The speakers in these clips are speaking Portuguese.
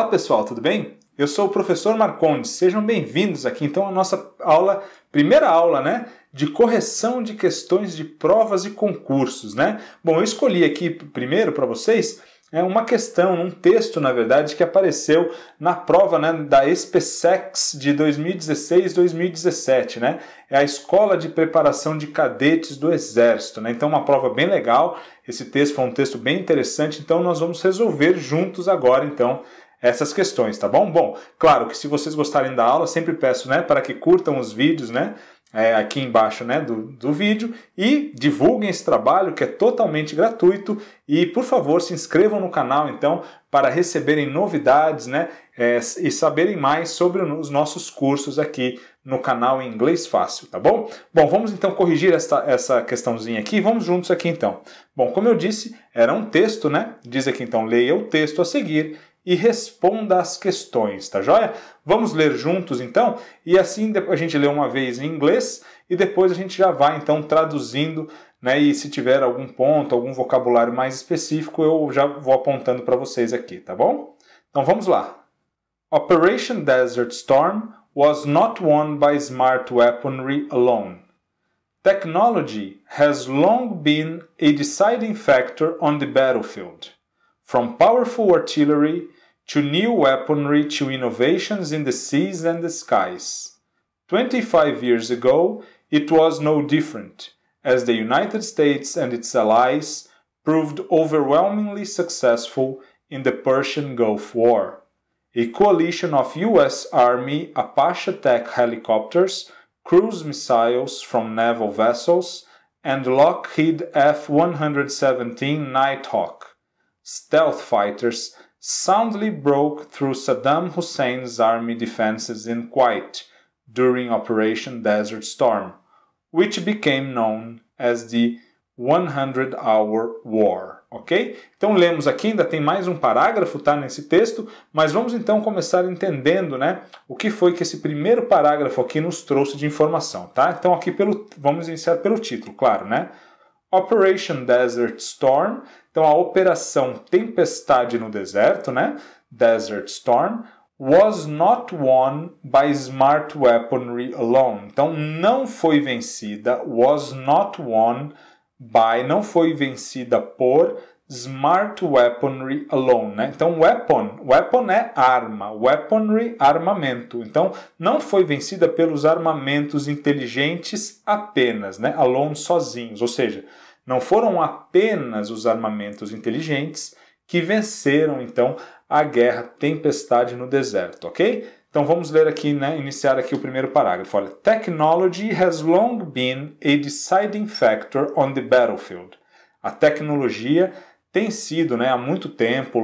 pessoal, tudo bem? Eu sou o professor Marcondes, sejam bem-vindos aqui então à nossa aula, primeira aula, né, de correção de questões de provas e concursos, né? Bom, eu escolhi aqui primeiro para vocês uma questão, um texto, na verdade, que apareceu na prova, né, da SPSEX de 2016-2017, né? É a Escola de Preparação de Cadetes do Exército, né? Então, uma prova bem legal. Esse texto foi um texto bem interessante, então nós vamos resolver juntos agora, então, essas questões, tá bom? Bom, claro que se vocês gostarem da aula, sempre peço, né, para que curtam os vídeos, né, aqui embaixo, né, do vídeo, e divulguem esse trabalho que é totalmente gratuito, e por favor se inscrevam no canal então para receberem novidades, né, e saberem mais sobre os nossos cursos aqui no canal em Inglês Fácil, tá bom? Bom, vamos então corrigir essa questãozinha aqui, vamos juntos aqui então. Bom, como eu disse, era um texto, né, diz aqui então, leia o texto a seguir e responda as questões, tá joia? Vamos ler juntos então, e assim a gente lê uma vez em inglês e depois a gente já vai então traduzindo, né? E se tiver algum ponto, algum vocabulário mais específico, eu já vou apontando para vocês aqui, tá bom? Então vamos lá. Operation Desert Storm was not won by smart weaponry alone. Technology has long been a deciding factor on the battlefield. From powerful artillery to new weaponry to innovations in the seas and the skies. 25 years ago, it was no different, as the United States and its allies proved overwhelmingly successful in the Persian Gulf War. A coalition of U.S. Army Apache attack helicopters, cruise missiles from naval vessels, and Lockheed F-117 Nighthawk stealth fighters soundly broke through Saddam Hussein's army defenses in Kuwait during Operation Desert Storm, which became known as the 100-Hour War, ok? Então lemos aqui, ainda tem mais um parágrafo, tá, nesse texto, mas vamos então começar entendendo, né, o que foi que esse primeiro parágrafo aqui nos trouxe de informação, tá? Então aqui vamos iniciar pelo título, claro, né? Operation Desert Storm, então a Operação Tempestade no Deserto, né? Desert Storm, was not won by smart weaponry alone. Então não foi vencida, was not won by, não foi vencida por smart weaponry alone, né? Então weapon é arma, weaponry, armamento. Então não foi vencida pelos armamentos inteligentes apenas, né? Alone, sozinhos, ou seja, não foram apenas os armamentos inteligentes que venceram então a guerra Tempestade no Deserto, ok? Então vamos ler aqui, né? Iniciar aqui o primeiro parágrafo. Olha, technology has long been a deciding factor on the battlefield. A tecnologia tem sido, né, há muito tempo,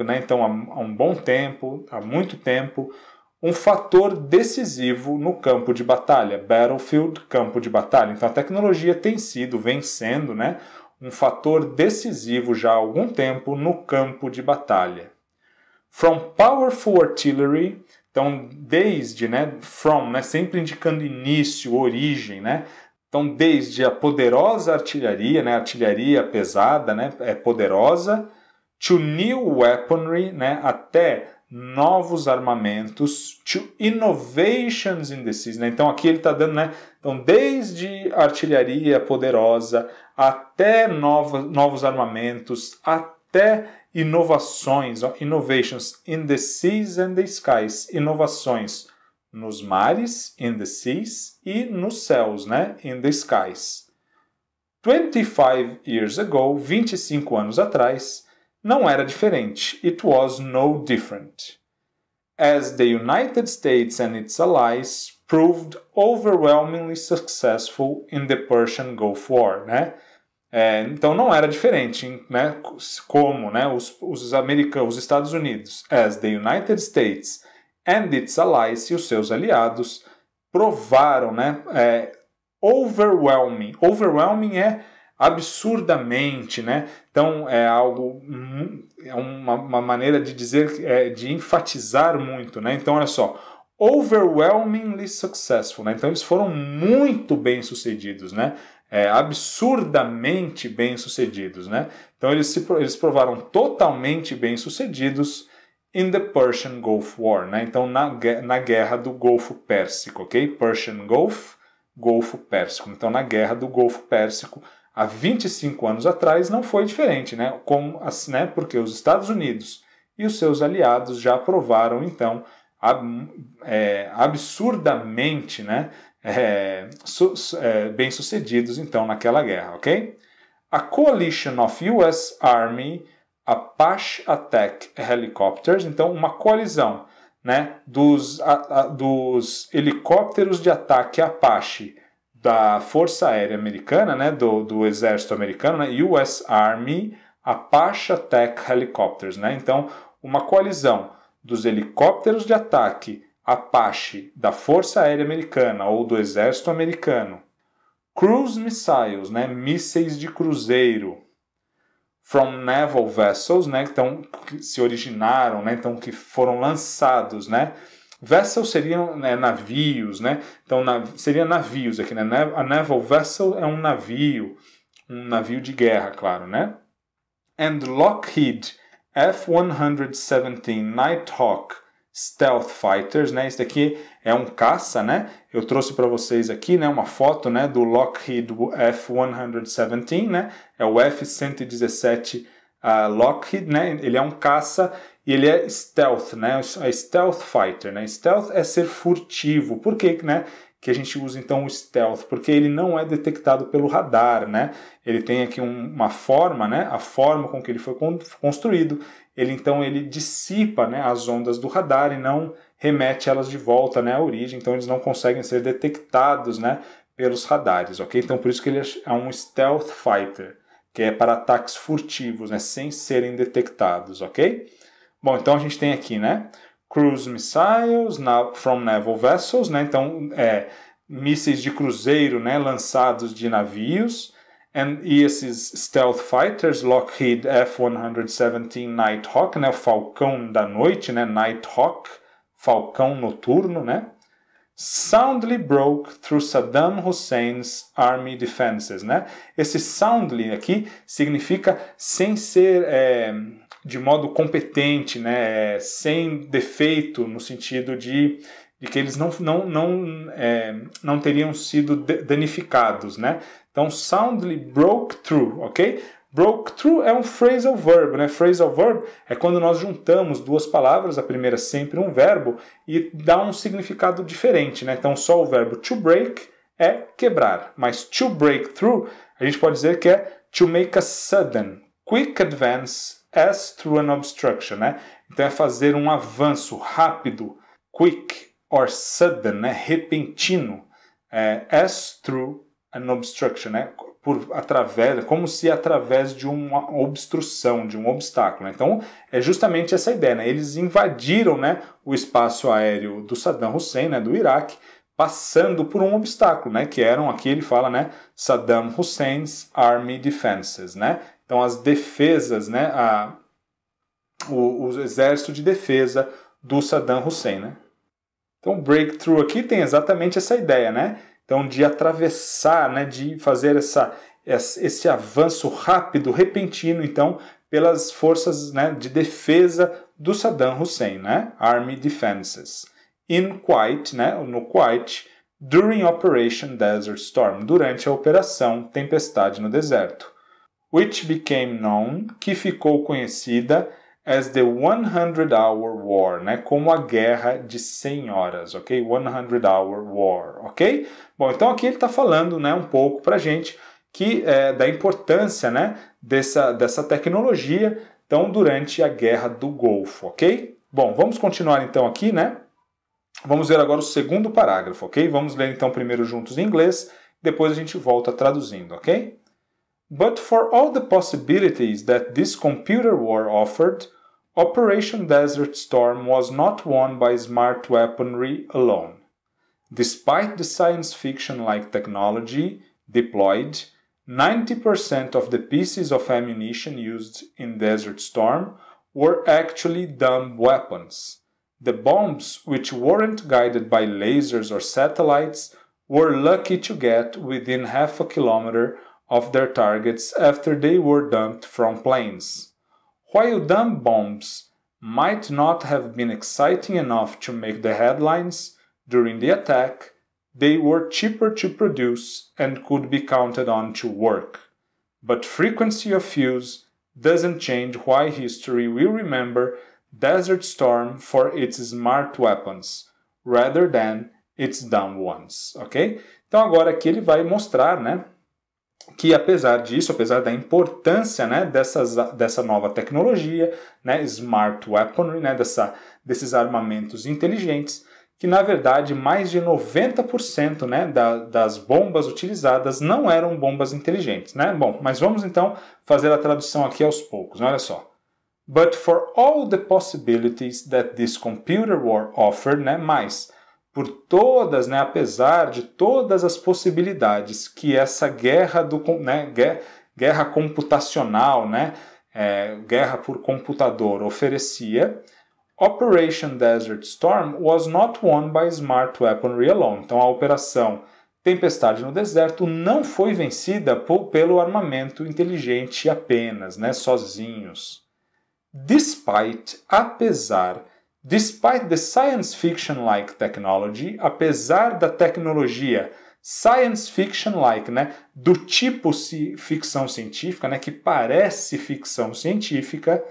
né, então há um bom tempo, há muito tempo, um fator decisivo no campo de batalha. Battlefield, campo de batalha. Então a tecnologia vem sendo, né, um fator decisivo já há algum tempo no campo de batalha. From powerful artillery, então desde, né, from, né, sempre indicando início, origem, né? Então, desde a poderosa artilharia, né, artilharia pesada, né, poderosa, to new weaponry, né, até novos armamentos, to innovations in the seas, né? Então, aqui ele está dando, né, então, desde artilharia poderosa até novos armamentos, até inovações, innovations in the seas and the skies, inovações nos mares, in the seas, e nos céus, né, in the skies. 25 years ago, 25 anos atrás, não era diferente. It was no different. As the United States and its allies proved overwhelmingly successful in the Persian Gulf War, né? Então não era diferente, né? Como, né, os Estados Unidos, as the United States and its allies, e os seus aliados, provaram, né, overwhelming. Overwhelming é absurdamente, né? Então é algo, é uma maneira de dizer, de enfatizar muito, né? Então olha só, overwhelmingly successful, né? Então eles foram muito bem sucedidos, né? Absurdamente bem sucedidos, né? Então eles provaram totalmente bem sucedidos in the Persian Gulf War, né? Então na guerra do Golfo Pérsico, ok? Persian Gulf, Golfo Pérsico. Então na guerra do Golfo Pérsico, há 25 anos atrás, não foi diferente, né? Porque os Estados Unidos e os seus aliados já aprovaram, então, absurdamente, né? Bem-sucedidos, então, naquela guerra, ok? A coalition of US Army Apache Attack Helicopters, então uma coalizão, né, dos helicópteros de ataque Apache da Força Aérea Americana, né, do Exército Americano, né, US Army Apache Attack Helicopters, né, então uma coalizão dos helicópteros de ataque Apache da Força Aérea Americana ou do Exército Americano, cruise missiles, né, mísseis de cruzeiro, from naval vessels, né, então que se originaram, né, então que foram lançados, né. Vessels seriam, né, navios, né, então seria navios aqui, né. A naval vessel é um navio de guerra, claro, né. And Lockheed F-117 Nighthawk Stealth Fighters, né? Esse daqui é um caça, né? Eu trouxe para vocês aqui, né, uma foto, né, do Lockheed F-117, né? É o F-117 Lockheed, né? Ele é um caça e ele é stealth, né? É stealth fighter, né? Stealth é ser furtivo. Por que, né, que a gente usa então o stealth? Porque ele não é detectado pelo radar, né? Ele tem aqui uma forma, né? A forma com que ele foi construído. Ele dissipa, né, as ondas do radar e não remete elas de volta, né, à origem. Então eles não conseguem ser detectados, né, pelos radares, ok? Então por isso que ele é um stealth fighter, que é para ataques furtivos, né, sem serem detectados, ok? Bom, então a gente tem aqui, né, cruise missiles from naval vessels, né, então mísseis de cruzeiro, né, lançados de navios. E esses stealth fighters, Lockheed F-117 Nighthawk, né, o falcão da noite, né, Nighthawk, falcão noturno, né, soundly broke through Saddam Hussein's army defenses, né. Esse soundly aqui significa sem ser de modo competente, né, sem defeito, no sentido de que eles não teriam sido danificados, né. Então, soundly broke through, ok? Broke through é um phrasal verb, né? Phrasal verb é quando nós juntamos duas palavras, a primeira é sempre um verbo, e dá um significado diferente, né? Então, só o verbo to break é quebrar, mas to break through, a gente pode dizer que é to make a sudden, quick advance as through an obstruction, né? Então, é fazer um avanço rápido, quick or sudden, né? Repentino, as through an obstruction, né? Como se através de uma obstrução, de um obstáculo, né? Então, é justamente essa ideia, né? Eles invadiram, né, o espaço aéreo do Saddam Hussein, né, do Iraque, passando por um obstáculo, né, que eram, aqui ele fala, né, Saddam Hussein's Army Defenses, né? Então, as defesas, né, o exército de defesa do Saddam Hussein, né? Então, breakthrough aqui tem exatamente essa ideia, né? Então, de atravessar, né, de fazer esse avanço rápido, repentino, então, pelas forças, né, de defesa do Saddam Hussein, né? Army Defenses. In Kuwait, né, no Kuwait, during Operation Desert Storm, durante a Operação Tempestade no Deserto. Which became known, que ficou conhecida as the 100-hour war, né? Como a guerra de 100 horas, ok? 100-hour war, ok? Bom, então aqui ele está falando, né, um pouco para a gente da importância, né, dessa tecnologia, então, durante a Guerra do Golfo, ok? Bom, vamos continuar então aqui, né? Vamos ver agora o segundo parágrafo, ok? Vamos ler então primeiro juntos em inglês, depois a gente volta traduzindo, ok? But for all the possibilities that this computer war offered, Operation Desert Storm was not won by smart weaponry alone. Despite the science fiction-like technology deployed, 90% of the pieces of ammunition used in Desert Storm were actually dumb weapons. The bombs, which weren't guided by lasers or satellites, were lucky to get within half a kilometer of their targets after they were dumped from planes. While dumb bombs might not have been exciting enough to make the headlines during the attack, they were cheaper to produce and could be counted on to work. But frequency of use doesn't change why history will remember Desert Storm for its smart weapons, rather than its dumb ones, ok? Então agora aqui ele vai mostrar, né, que apesar disso, apesar da importância, né, dessa nova tecnologia, né, smart weaponry, né, desses armamentos inteligentes, que na verdade mais de 90%, né, das bombas utilizadas não eram bombas inteligentes, né? Bom, mas vamos então fazer a tradução aqui aos poucos, né? Olha só. But for all the possibilities that this computer war offered, né, mais por todas, né, apesar de todas as possibilidades que essa guerra guerra computacional, né, guerra por computador oferecia, Operation Desert Storm was not won by smart weaponry alone. Então a operação Tempestade no Deserto não foi vencida pelo armamento inteligente apenas, né, sozinhos. Despite the science fiction-like technology, apesar da tecnologia science fiction-like, né, do tipo ficção científica, né, que parece ficção científica,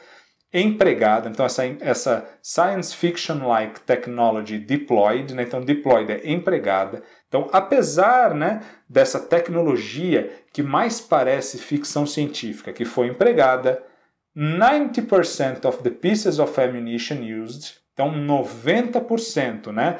empregada, então essa science fiction-like technology deployed, né, então deployed é empregada. Então, apesar, né, dessa tecnologia que mais parece ficção científica que foi empregada, 90% of the pieces of ammunition used, então 90%, né,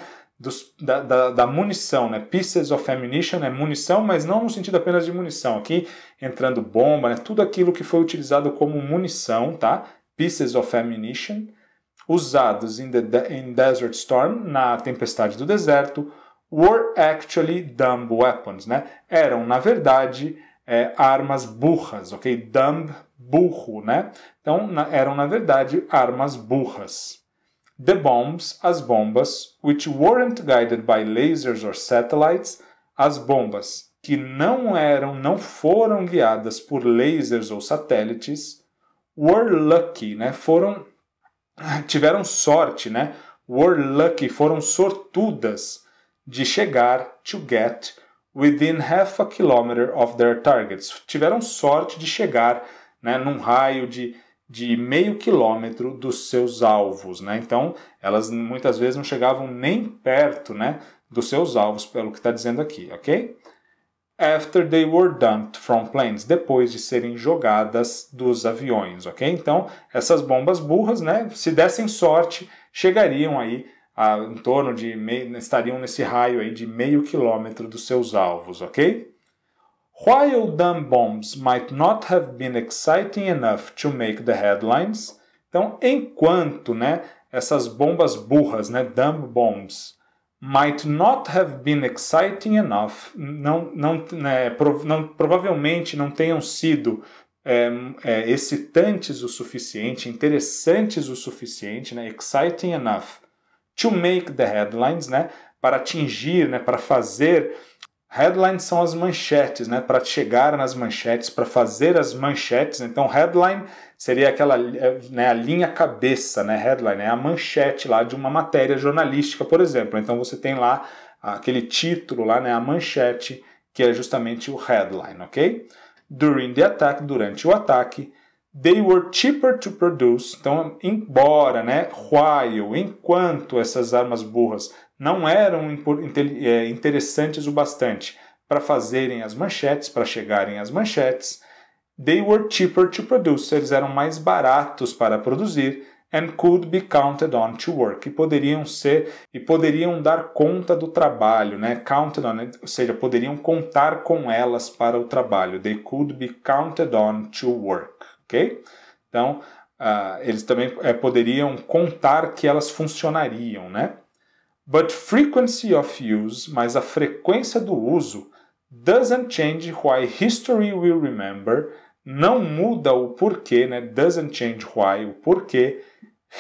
da munição, né, pieces of ammunition é munição, mas não no sentido apenas de munição, aqui entrando bomba, né, tudo aquilo que foi utilizado como munição, tá? Pieces of ammunition, usados in Desert Storm, na Tempestade do Deserto, were actually dumb weapons, né? Eram, na verdade, armas burras, ok? Dumb, burro, né? Então, eram, na verdade, armas burras. The bombs, as bombas, which weren't guided by lasers or satellites, as bombas que não foram guiadas por lasers ou satélites, were lucky, né? Tiveram sorte, né? Were lucky, foram sortudas de chegar, to get, within half a kilometer of their targets. Tiveram sorte de chegar, né, num raio de meio quilômetro dos seus alvos, né? Então, elas muitas vezes não chegavam nem perto, né, dos seus alvos, pelo que está dizendo aqui, ok? After they were dumped from planes, depois de serem jogadas dos aviões, ok? Então, essas bombas burras, né, se dessem sorte, chegariam aí em torno de estariam nesse raio aí de meio quilômetro dos seus alvos, ok? While dumb bombs might not have been exciting enough to make the headlines, então, enquanto, né, essas bombas burras, né, dumb bombs, might not have been exciting enough, provavelmente não tenham sido excitantes o suficiente, interessantes o suficiente, né, exciting enough, to make the headlines, né, para atingir, né, para fazer. Headlines são as manchetes, né, para chegar nas manchetes, para fazer as manchetes. Então, headline seria aquela, né, a linha cabeça, né, headline é a manchete lá de uma matéria jornalística, por exemplo. Então, você tem lá aquele título lá, né, a manchete, que é justamente o headline, ok? During the attack, durante o ataque, they were cheaper to produce. Então, embora, né, enquanto essas armas burras não eram interessantes o bastante para fazerem as manchetes, para chegarem às manchetes, they were cheaper to produce. Eles eram mais baratos para produzir and could be counted on to work. E poderiam dar conta do trabalho, né? Counted on, ou seja, poderiam contar com elas para o trabalho. They could be counted on to work. Ok? Então, eles também poderiam contar que elas funcionariam, né? But frequency of use, mas a frequência do uso, doesn't change why history will remember, não muda o porquê, né? Doesn't change why, o porquê.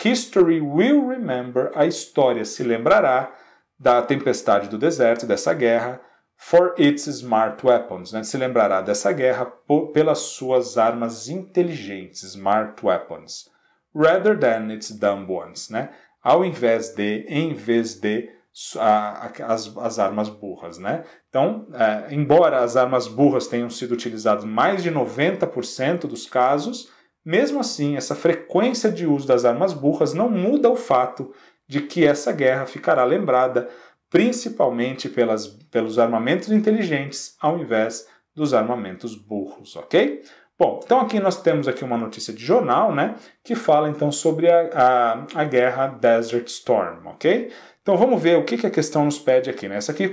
History will remember, a história se lembrará da tempestade do deserto, dessa guerra, for its smart weapons, né? Se lembrará dessa guerra pelas suas armas inteligentes, smart weapons, rather than its dumb ones, né? Ao invés de, em vez de as armas burras, né? Então, embora as armas burras tenham sido utilizadas em mais de 90% dos casos, mesmo assim, essa frequência de uso das armas burras não muda o fato de que essa guerra ficará lembrada principalmente pelos armamentos inteligentes ao invés dos armamentos burros, ok? Bom, então aqui nós temos aqui uma notícia de jornal, né, que fala então sobre a guerra Desert Storm, ok? Então vamos ver o que a questão nos pede aqui, né? Essa aqui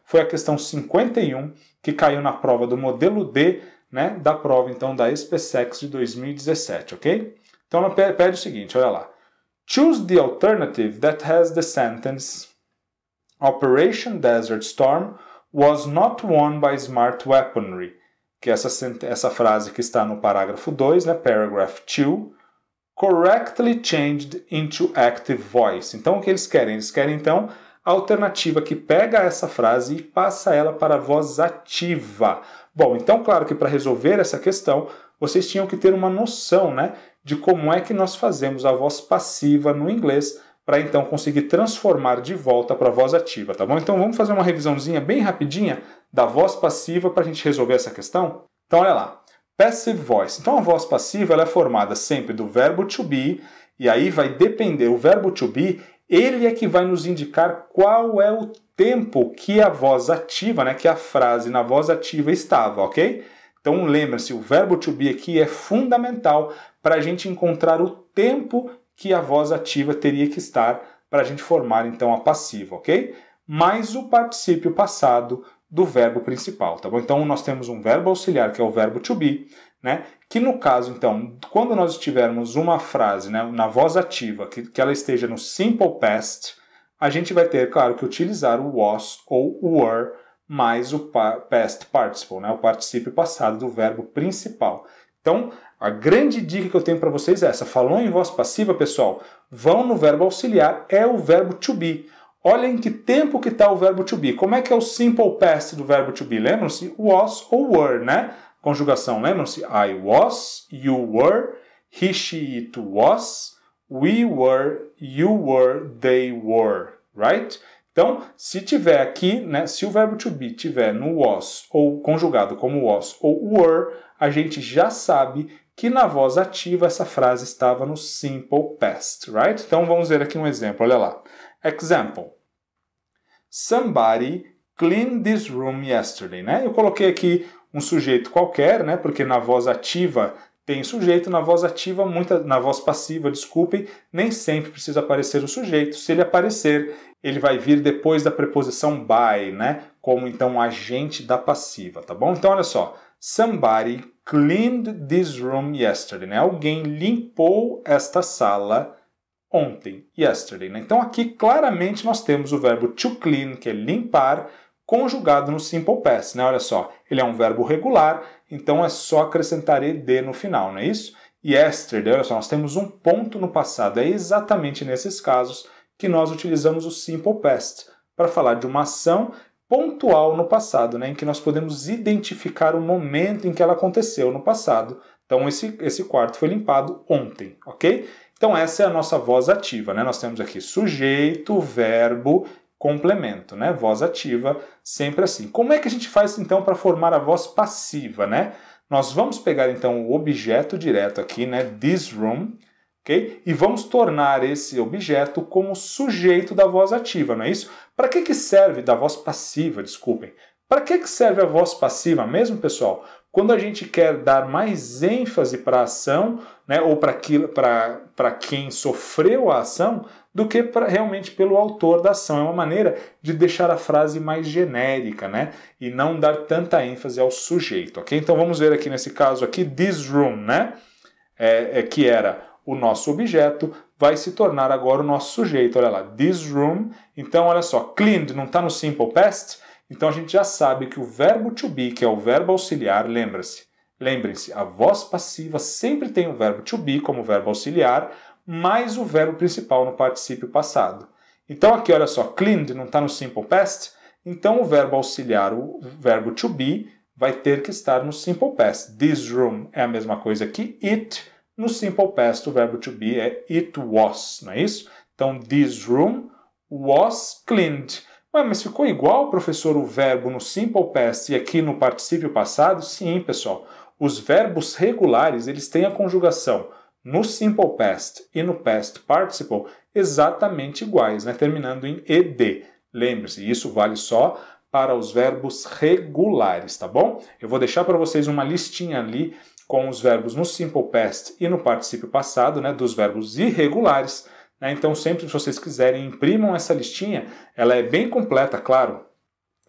foi a questão 51, que caiu na prova do modelo D, né, da prova então da SpaceX de 2017, ok? Então ela pede o seguinte, olha lá. Choose the alternative that has the sentence Operation Desert Storm was not won by smart weaponry, que é essa frase que está no parágrafo 2, né, paragraph 2, correctly changed into active voice. Então o que eles querem? Eles querem então a alternativa que pega essa frase e passa ela para a voz ativa. Bom, então claro que para resolver essa questão, vocês tinham que ter uma noção, né, de como é que nós fazemos a voz passiva no inglês para então conseguir transformar de volta para a voz ativa, tá bom? Então vamos fazer uma revisãozinha bem rapidinha da voz passiva para a gente resolver essa questão? Então olha lá, passive voice. Então a voz passiva ela é formada sempre do verbo to be, e aí vai depender, o verbo to be, ele é que vai nos indicar qual é o tempo que a voz ativa, né, que a frase na voz ativa estava, ok? Então lembre-se, o verbo to be aqui é fundamental para a gente encontrar o tempo que a voz ativa teria que estar para a gente formar então a passiva, ok? Mais o particípio passado do verbo principal, tá bom? Então nós temos um verbo auxiliar que é o verbo to be, né? Que no caso então, quando nós tivermos uma frase, né, na voz ativa que ela esteja no simple past, a gente vai ter, claro, que utilizar o was ou o were mais o past participle, né, o particípio passado do verbo principal. Então, a grande dica que eu tenho para vocês é essa. Falou em voz passiva, pessoal? Vão no verbo auxiliar, é o verbo to be. Olha em que tempo que está o verbo to be. Como é que é o simple past do verbo to be? Lembram-se? Was ou were, né? Conjugação, lembram-se? I was, you were, he, she, it was, we were, you were, they were, right? Então, se tiver aqui, né, se o verbo to be tiver no was ou conjugado como was ou were, a gente já sabe que na voz ativa essa frase estava no simple past, right? Então vamos ver aqui um exemplo, olha lá. Example. Somebody cleaned this room yesterday, né? Eu coloquei aqui um sujeito qualquer, né? Porque na voz ativa tem sujeito, na voz ativa, na voz passiva, desculpem, nem sempre precisa aparecer o sujeito. Se ele aparecer, ele vai vir depois da preposição by, né? Como então agente da passiva, tá bom? Então olha só. Somebody cleaned this room yesterday, né? Alguém limpou esta sala ontem, yesterday, né? Então aqui claramente nós temos o verbo to clean, que é limpar, conjugado no simple past, né? Olha só, ele é um verbo regular, então é só acrescentar ed no final, não é isso? Yesterday, olha só, nós temos um ponto no passado. É exatamente nesses casos que nós utilizamos o simple past para falar de uma ação pontual no passado, né, em que nós podemos identificar o momento em que ela aconteceu no passado. Então esse quarto foi limpado ontem, ok? Então essa é a nossa voz ativa, né? Nós temos aqui sujeito, verbo, complemento, né? Voz ativa, sempre assim. Como é que a gente faz então para formar a voz passiva, né? Nós vamos pegar então o objeto direto aqui, né? This room, ok? E vamos tornar esse objeto como sujeito da voz ativa, não é isso? Para que serve da voz passiva, desculpem? Para que serve a voz passiva mesmo, pessoal? Quando a gente quer dar mais ênfase para a ação, né, ou para quem sofreu a ação, do que realmente pelo autor da ação. É uma maneira de deixar a frase mais genérica, né, e não dar tanta ênfase ao sujeito, ok? Então vamos ver aqui nesse caso aqui, this room, né, que era o nosso objeto, vai se tornar agora o nosso sujeito. Olha lá, this room. Então, olha só, cleaned não está no simple past, então a gente já sabe que o verbo to be, que é o verbo auxiliar, lembrem-se, a voz passiva sempre tem o verbo to be como verbo auxiliar, mais o verbo principal no particípio passado. Então aqui, olha só, cleaned não está no simple past, então o verbo auxiliar, o verbo to be, vai ter que estar no simple past. This room é a mesma coisa que it, No Simple Past, o verbo to be é it was, não é isso? Então, this room was cleaned. Ué, mas ficou igual, professor, o verbo no Simple Past e aqui no particípio passado? Sim, pessoal. Os verbos regulares, eles têm a conjugação no Simple Past e no Past Participle exatamente iguais, né? Terminando em ed. Lembre-se, isso vale só para os verbos regulares, tá bom? Eu vou deixar para vocês uma listinha ali com os verbos no Simple Past e no particípio passado, né, dos verbos irregulares. Né? Então, sempre que vocês quiserem, imprimam essa listinha. Ela é bem completa, claro,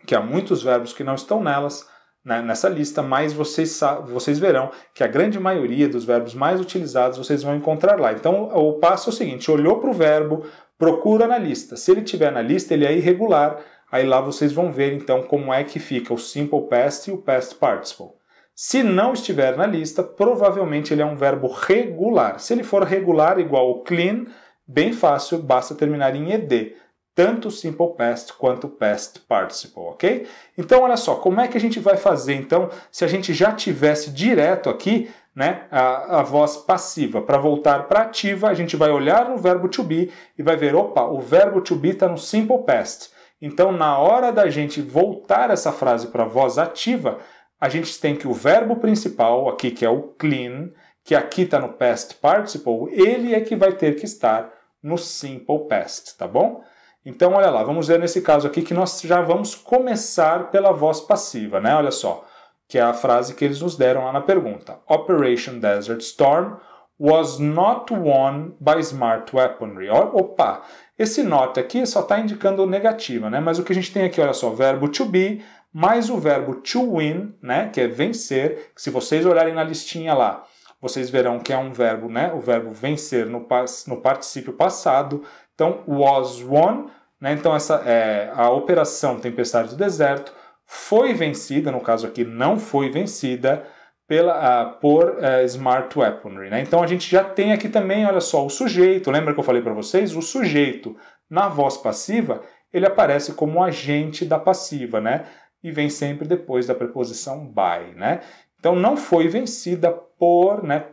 que há muitos verbos que não estão nessa lista, mas vocês verão que a grande maioria dos verbos mais utilizados vocês vão encontrar lá. Então, o passo é o seguinte, olhou para o verbo, procura na lista. Se ele estiver na lista, ele é irregular. Aí lá vocês vão ver, então, como é que fica o Simple Past e o Past Participle. Se não estiver na lista, provavelmente ele é um verbo regular. Se ele for regular igual o clean, bem fácil, basta terminar em ed. Tanto o Simple Past quanto o Past Participle, ok? Então, olha só, como é que a gente vai fazer, então, se a gente já tivesse direto aqui, né, a voz passiva? Para voltar para ativa, a gente vai olhar no verbo to be e vai ver, opa, o verbo to be está no Simple Past. Então, na hora da gente voltar essa frase para a voz ativa, a gente tem que o verbo principal, aqui que é o clean, que aqui está no Past Participle, ele é que vai ter que estar no Simple Past, tá bom? Então, olha lá, vamos ver nesse caso aqui que nós já vamos começar pela voz passiva, né? Olha só, que é a frase que eles nos deram lá na pergunta. Operation Desert Storm was not won by smart weaponry. Opa, esse not aqui só está indicando negativa, né? Mas o que a gente tem aqui, olha só, verbo to be mais o verbo to win, né? Que é vencer. Se vocês olharem na listinha lá, vocês verão que é um verbo, né? O verbo vencer no particípio passado. Então, was won, né? Então a operação Tempestade do Deserto foi vencida, no caso aqui não foi vencida, por Smart Weaponry. Né? Então a gente já tem aqui também, olha só, o sujeito. Lembra que eu falei para vocês? O sujeito na voz passiva, ele aparece como agente da passiva, né? E vem sempre depois da preposição by. Né? Então não foi vencida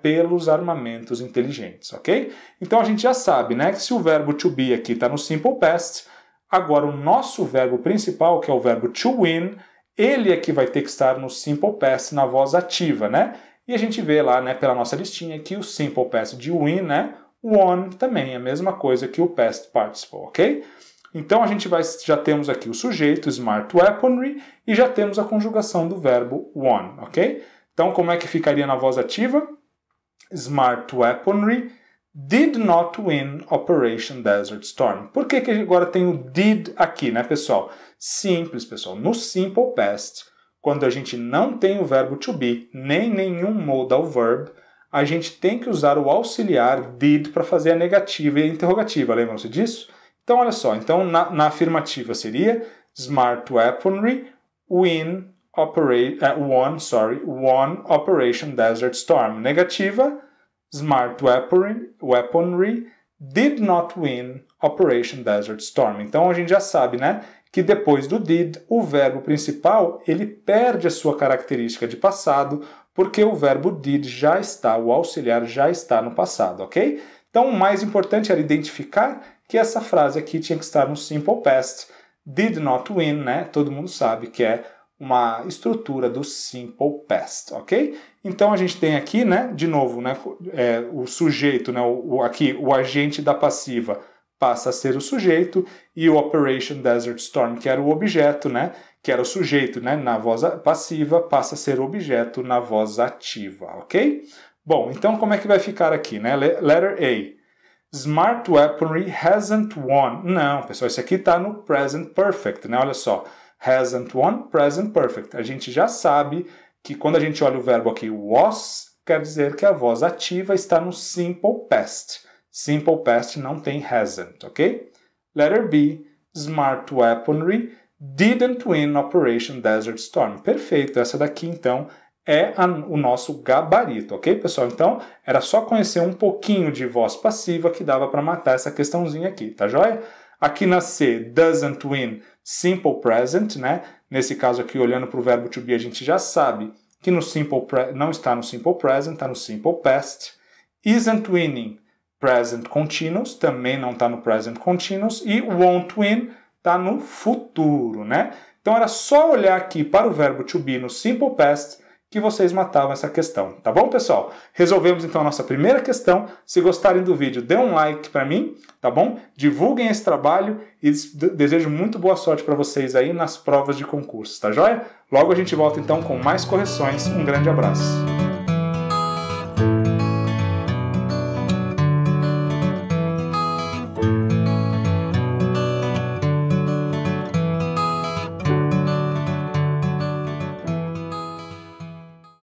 pelos armamentos inteligentes, ok? Então a gente já sabe, né, que se o verbo to be aqui está no Simple Past, agora o nosso verbo principal, que é o verbo to win, ele é que vai ter que estar no Simple Past, na voz ativa, né? E a gente vê lá, né, pela nossa listinha que o Simple Past de win, né, won também é a mesma coisa que o Past Participle, ok? Então a gente já temos aqui o sujeito, Smart Weaponry, e já temos a conjugação do verbo won, ok? Então como é que ficaria na voz ativa? Smart Weaponry did not win Operation Desert Storm. Por que agora tem o did aqui, né, pessoal? Simples, pessoal. No Simple Past, quando a gente não tem o verbo to be, nem nenhum modal verb, a gente tem que usar o auxiliar did para fazer a negativa e a interrogativa. Lembram-se disso? Então, olha só. Então, na afirmativa seria Smart Weaponry won Operation Desert Storm. Negativa, Smart Weaponry did not win Operation Desert Storm. Então a gente já sabe, né, que depois do did, o verbo principal, ele perde a sua característica de passado, porque o verbo did já está, o auxiliar já está no passado, ok? Então o mais importante era identificar que essa frase aqui tinha que estar no Simple Past. Did not win, né? Todo mundo sabe que é uma estrutura do Simple Past, ok? Então a gente tem aqui, né, de novo, né, o sujeito, né, aqui o agente da passiva passa a ser o sujeito e o Operation Desert Storm, que era o objeto, né, que era o sujeito, né, na voz passiva, passa a ser o objeto na voz ativa, ok? Bom, então como é que vai ficar aqui, né? Letter A. Smart Weaponry hasn't won. Não, pessoal, isso aqui está no Present Perfect, né? Olha só. Hasn't won, Present Perfect. A gente já sabe que quando a gente olha o verbo aqui was, quer dizer que a voz ativa está no Simple Past. Simple Past não tem hasn't, ok? Letter B. Smart Weaponry didn't win Operation Desert Storm. Perfeito, essa daqui então é o nosso gabarito, ok, pessoal? Então, era só conhecer um pouquinho de voz passiva que dava para matar essa questãozinha aqui, tá joia? Aqui na C, doesn't win Simple Present, né? Nesse caso aqui, olhando para o verbo to be, a gente já sabe que não está no Simple Present, está no Simple Past. Isn't winning, present continuous, também não está no present continuous, e won't win está no futuro, né? Então era só olhar aqui para o verbo to be no simple past que vocês matavam essa questão, tá bom, pessoal? Resolvemos então a nossa primeira questão. Se gostarem do vídeo, dê um like para mim, tá bom? Divulguem esse trabalho e desejo muito boa sorte para vocês aí nas provas de concurso, tá joia? Logo a gente volta então com mais correções. Um grande abraço.